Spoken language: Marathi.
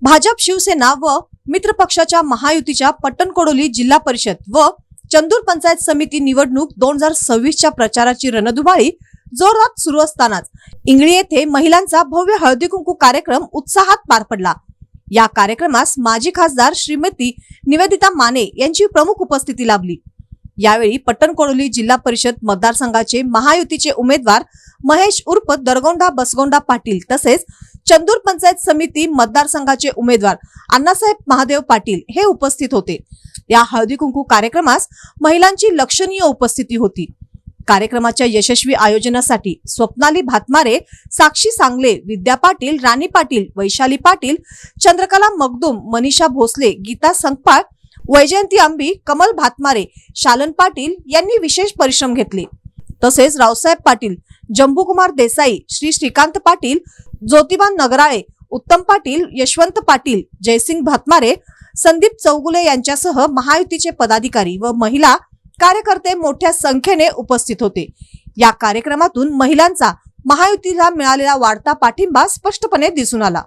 भाजप, शिवसेना व मित्रपक्षाच्या महायुतीच्या पट्टणकडोली जिल्हा परिषद व चंदूर पंचायत समिती निवडणूक 2026च्या प्रचाराची रणधुमाळी जोरात सुरू असतानाच इंगळी येथे महिलांचा भव्य हळदी कुंकू कार्यक्रम उत्साहात पार पडला। या कार्यक्रमास माजी खासदार श्रीमती निवेदिता माने यांची प्रमुख उपस्थिती लाभली। यावेळी पट्टणकडोली जिल्हा परिषद मतदारसंघाचे महायुतीचे उमेदवार महेश उर्फ दरगोंडा बसगोंडा पाटील तसेच चंदूर पंचायत समिती मतदारसंघाचे उमेदवार अण्णासाहेब महादेव पाटील हे उपस्थित होते। या हळदी कुंकू कार्यक्रमास महिलांची लक्षणीय उपस्थिती होती। कार्यक्रमाच्या यशस्वी आयोजनासाठी स्वप्नाली भातमारे, साक्षी सांगले, विद्या पाटील, राणी पाटील, वैशाली पाटील, चंद्रकला मगदूम, मनीषा भोसले, गीता संकपाळ, वैजयंती आंबी, कमल भातमारे, शालन पाटील यांनी विशेष परिश्रम घेतले। तसेच रावसाहेब पाटील, जंबूकुमार देसाई, श्रीकांत पाटील, ज्योतिबा नगराळे, उत्तम पाटील, यशवंत पाटील, जयसिंग भातमारे, संदीप चौगुले यांच्यासह महायुतीचे पदाधिकारी व महिला कार्यकर्ते मोठ्या संख्येने उपस्थित होते। या कार्यक्रमातून महिलांचा महायुतीला मिळालेला वाढता पाठिंबा स्पष्टपणे दिसून आला।